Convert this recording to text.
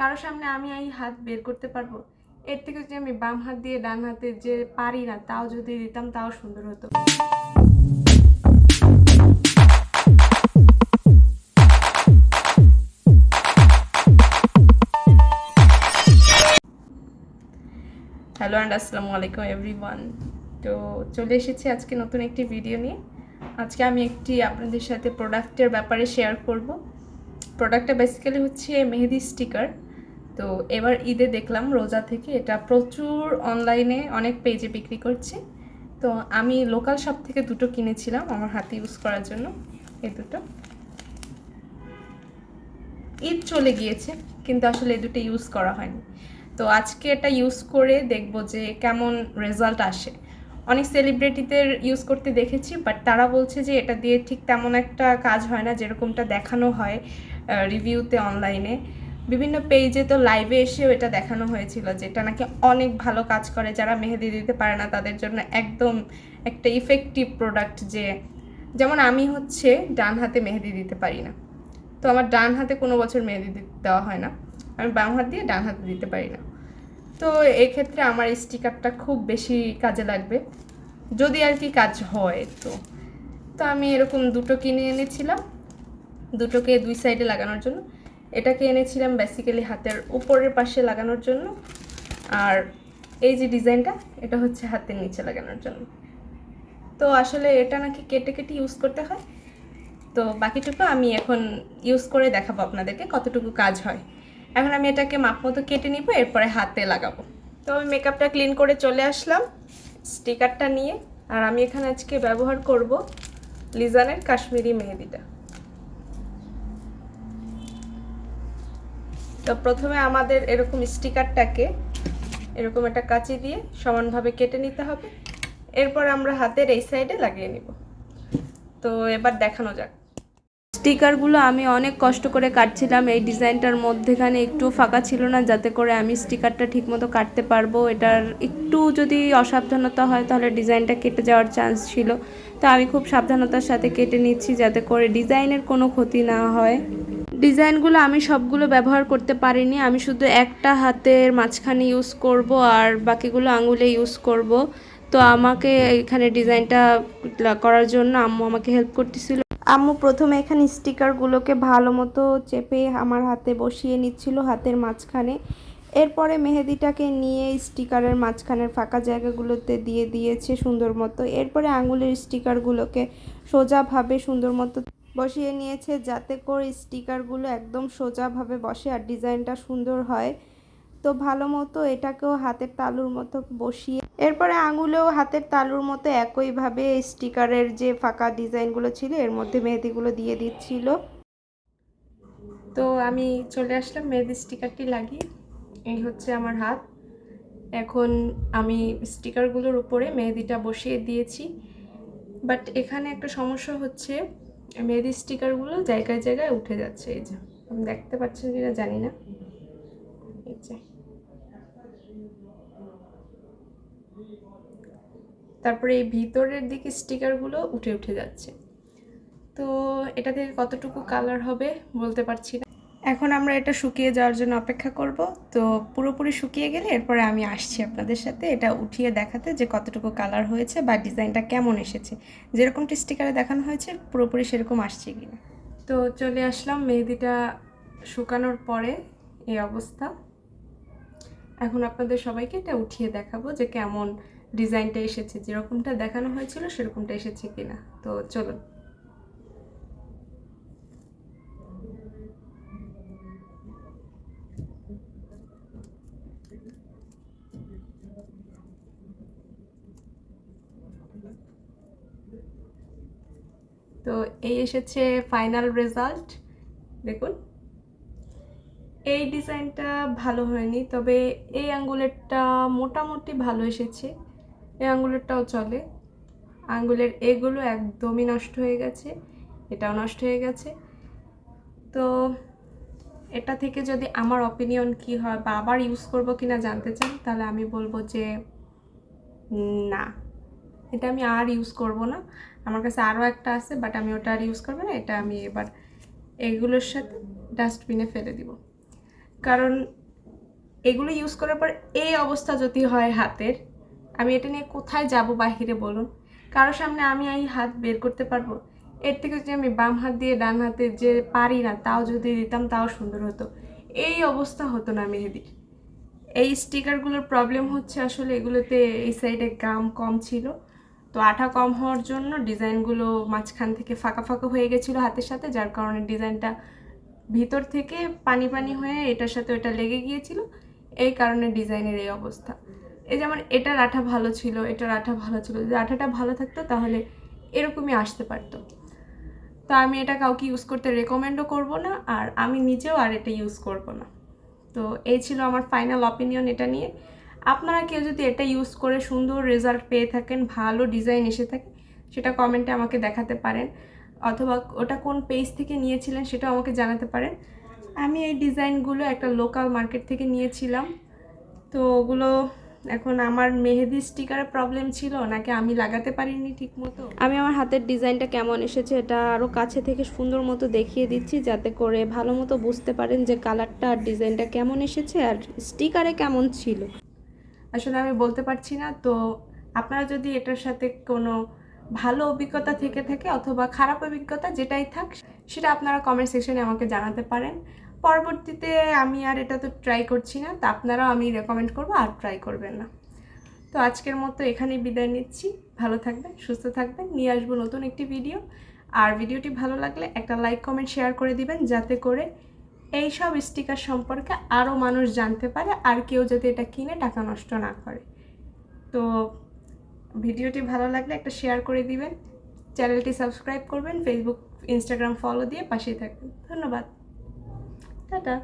কারো সামনে আমি এই হাত বের করতে পারবো? এর থেকে যদি আমি বাম হাত দিয়ে ডান হাতে যে পারি না তাও যদি দিতাম তাও সুন্দর হতো। হ্যালো অ্যান্ড আসসালামু আলাইকুম এভরিওয়ান। তো চলে এসেছি আজকে নতুন একটি ভিডিও নিয়ে। আজকে আমি একটি আপনাদের সাথে প্রোডাক্টের ব্যাপারে শেয়ার করব। প্রোডাক্টটা বেসিক্যালি হচ্ছে মেহেদি স্টিকার। তো এবার ঈদে দেখলাম রোজা থেকে এটা প্রচুর অনলাইনে অনেক পেজে বিক্রি করছে। তো আমি লোকাল শপ থেকে দুটো কিনেছিলাম আমার হাতে ইউজ করার জন্য। এই দুটো ঈদ চলে গিয়েছে কিন্তু আসলে এই দুটো ইউজ করা হয়নি। তো আজকে এটা ইউজ করে দেখব যে কেমন রেজাল্ট আসে। অনেক সেলিব্রিটিদের ইউজ করতে দেখেছি, বাট তারা বলছে যে এটা দিয়ে ঠিক তেমন একটা কাজ হয় না যেরকমটা দেখানো হয় রিভিউতে অনলাইনে। বিভিন্ন পেজে তো লাইভে এসেও এটা দেখানো হয়েছিল যে এটা নাকি অনেক ভালো কাজ করে, যারা মেহেদি দিতে পারে না তাদের জন্য একদম একটা ইফেক্টিভ প্রোডাক্ট। যেমন আমি হচ্ছে ডান হাতে মেহেদি দিতে পারি না, তো আমার ডান হাতে কোনো বছর মেহেদি দেওয়া হয় না, আমি বাম হাত দিয়ে ডান হাতে দিতে পারি না। তো এক্ষেত্রে আমার এই স্টিকারটা খুব বেশি কাজে লাগবে যদি আর কি কাজ হয়। তো তো আমি এরকম দুটো কিনে এনেছিলাম, দুটোকে দুই সাইডে লাগানোর জন্য। এটাকে এনেছিলাম বেসিক্যালি হাতের উপরের পাশে লাগানোর জন্য, আর এই যে ডিজাইনটা এটা হচ্ছে হাতের নিচে লাগানোর জন্য। তো আসলে এটা নাকি কেটে কেটে ইউজ করতে হয়। তো বাকিটুকু আমি এখন ইউজ করে দেখাবো আপনাদেরকে কতটুকু কাজ হয়। এখন আমি এটাকে মাপ মতো কেটে নিব, এরপরে হাতে লাগাবো। তো আমি মেকআপটা ক্লিন করে চলে আসলাম স্টিকারটা নিয়ে। আর আমি এখানে আজকে ব্যবহার করব লিজানের কাশ্মীরি মেহেদিটা। তো প্রথমে আমাদের এরকম স্টিকারটাকে এরকম একটা কাঁচি দিয়ে সমানভাবে কেটে নিতে হবে, এরপর আমরা হাতের এই সাইডে লাগিয়ে নিব। তো এবার দেখানো যাক। স্টিকারগুলো আমি অনেক কষ্ট করে কাটছিলাম, এই ডিজাইনটার মধ্যেখানে একটু ফাঁকা ছিল না যাতে করে আমি স্টিকারটা ঠিকমতো কাটতে পারবো। এটার একটু যদি অসাবধানতা হয় তাহলে ডিজাইনটা কেটে যাওয়ার চান্স ছিল। তো আমি খুব সাবধানতার সাথে কেটে নিচ্ছি যাতে করে ডিজাইনের কোনো ক্ষতি না হয়। ডিজাইনগুলো আমি সবগুলো ব্যবহার করতে পারিনি, আমি শুধু একটা হাতের মাঝখানে ইউজ করব আর বাকিগুলো আঙুলে ইউজ করব। তো আমাকে এখানে ডিজাইনটা করার জন্য আম্মু আমাকে হেল্প করতেছিল। আম্মু প্রথমে এখানে স্টিকারগুলোকে ভালো মতো চেপে আমার হাতে বসিয়ে নিচ্ছিল হাতের মাঝখানে। এরপরে মেহেদিটাকে নিয়ে স্টিকারের মাঝখানের ফাঁকা জায়গাগুলোতে দিয়ে দিয়েছে সুন্দর মতো। এরপরে আঙুলের স্টিকারগুলোকে সোজাভাবে সুন্দর মতো বসিয়ে নিয়েছে যাতে করে স্টিকারগুলো একদম সোজাভাবে বসে আর ডিজাইনটা সুন্দর হয়। তো ভালো মতো এটাকেও হাতের তালুর মতো বসিয়ে এরপরে আঙুলেও হাতের তালুর মতো একইভাবে স্টিকারের যে ফাঁকা ডিজাইনগুলো ছিল এর মধ্যে মেহেদিগুলো দিয়ে দিচ্ছিল। তো আমি চলে আসলাম মেহেদি স্টিকারটি লাগিয়ে। এই হচ্ছে আমার হাত। এখন আমি স্টিকারগুলোর উপরে মেহেদিটা বসিয়ে দিয়েছি, বাট এখানে একটা সমস্যা হচ্ছে, মেহেদি স্টিকারগুলো জায়গায় জায়গায় উঠে যাচ্ছে। এই যে আপনি দেখতে পাচ্ছেন কিনা জানি না, এই যে। তারপরে এই ভিতরের দিকে স্টিকারগুলো উঠে উঠে যাচ্ছে। তো এটা থেকে কতটুকু কালার হবে বলতে পারছি না। এখন আমরা এটা শুকিয়ে যাওয়ার জন্য অপেক্ষা করব। তো পুরোপুরি শুকিয়ে গেলে এরপরে আমি আসছি আপনাদের সাথে এটা উঠিয়ে দেখাতে যে কতটুকু কালার হয়েছে বা ডিজাইনটা কেমন এসেছে, যেরকমটি স্টিকারে দেখানো হয়েছে পুরোপুরি সেরকম আসছে কিনা। তো চলে আসলাম মেহেদিটা শুকানোর পরে এই অবস্থা। এখন আপনাদের সবাইকে এটা উঠিয়ে দেখাবো যে কেমন ডিজাইনটা এসেছে, যেরকমটা দেখানো হয়েছিল সেরকমটা এসেছে কিনা। তো চলুন। তো এই এসেছে ফাইনাল রেজাল্ট, দেখুন। এই ডিজাইনটা ভালো হয়নি, তবে এই আঙ্গুলেরটা মোটামুটি ভালো এসেছে। এই আঙ্গুলেরটাও চলে, আঙ্গুলের এগুলো একদমই নষ্ট হয়ে গেছে, এটাও নষ্ট হয়ে গেছে। তো এটা থেকে যদি আমার অপিনিয়ন কি হয় বা আবার ইউজ করব কিনা জানতে চান, তাহলে আমি বলবো যে না, এটা আমি আর ইউজ করব না। আমার কাছে আরও একটা আছে, বাট আমি ওটা আর ইউজ করবো না। এটা আমি এবার এগুলোর সাথে ডাস্টবিনে ফেলে দিব। কারণ এগুলো ইউজ করার পর এই অবস্থা যদি হয় হাতের, আমি এটা নিয়ে কোথায় যাব বাহিরে বলুন? কারোর সামনে আমি এই হাত বের করতে পারবো? এর থেকে যদি আমি বাম হাত দিয়ে ডান হাতে যে পারি না তাও যদি দিতাম তাও সুন্দর হতো। এই অবস্থা হতো না মেহেদির। এই স্টিকারগুলোর প্রবলেম হচ্ছে আসলে এগুলোতে এই সাইডে গাম কম ছিল, তো আঠা কম হওয়ার জন্য ডিজাইনগুলো মাঝখান থেকে ফাঁকা ফাঁকা হয়ে গেছিলো হাতের সাথে, যার কারণে ডিজাইনটা ভিতর থেকে পানি পানি হয়ে এটার সাথে ওটা লেগে গিয়েছিল, এই কারণে ডিজাইনের এই অবস্থা। এই যেমন এটার আঠা ভালো ছিল, এটার আঠা ভালো ছিল, যদি আঠাটা ভালো থাকতো তাহলে এরকমই আসতে পারতো। তো আমি এটা কাউকে ইউজ করতে রেকমেন্ডও করব না, আর আমি নিজেও আর এটা ইউজ করব না। তো এই ছিল আমার ফাইনাল অপিনিয়ন এটা নিয়ে। আপনারা কেউ যদি এটা ইউজ করে সুন্দর রেজাল্ট পেয়ে থাকেন, ভালো ডিজাইন এসে থাকে, সেটা কমেন্টে আমাকে দেখাতে পারেন, অথবা ওটা কোন পেজ থেকে নিয়েছিলেন সেটাও আমাকে জানাতে পারেন। আমি এই ডিজাইনগুলো একটা লোকাল মার্কেট থেকে নিয়েছিলাম। তো ওগুলো এখন আমার মেহেদি স্টিকারের প্রবলেম ছিল নাকি আমি লাগাতে পারিনি ঠিক মতো, আমি আমার হাতের ডিজাইনটা কেমন এসেছে এটা আরও কাছে থেকে সুন্দর মতো দেখিয়ে দিচ্ছি, যাতে করে ভালো মতো বুঝতে পারেন যে কালারটা আর ডিজাইনটা কেমন এসেছে আর স্টিকারে কেমন ছিল। আসলে আমি বলতে পারছি না। তো আপনারা যদি এটার সাথে কোনো ভালো অভিজ্ঞতা থেকে থাকে অথবা খারাপ অভিজ্ঞতা যেটাই থাক, সেটা আপনারা কমেন্ট সেকশনে আমাকে জানাতে পারেন। পরবর্তীতে আমি আর এটা তো ট্রাই করছি না, তো আপনারাও আমি রেকমেন্ড করবো আর ট্রাই করবেন না। তো আজকের মতো এখানেই বিদায় নিচ্ছি। ভালো থাকবেন, সুস্থ থাকবেন, নিয়ে আসবো নতুন একটি ভিডিও। আর ভিডিওটি ভালো লাগলে একটা লাইক কমেন্ট শেয়ার করে দিবেন, যাতে করে এই সব স্টিকার সম্পর্কে আরও মানুষ জানতে পারে, আর কেউ যাতে এটা কিনে টাকা নষ্ট না করে। তো ভিডিওটি ভালো লাগলে একটা শেয়ার করে দিবেন, চ্যানেলটি সাবস্ক্রাইব করবেন, ফেসবুক ইনস্টাগ্রাম ফলো দিয়ে পাশেই থাকবেন। ধন্যবাদ, টাটা।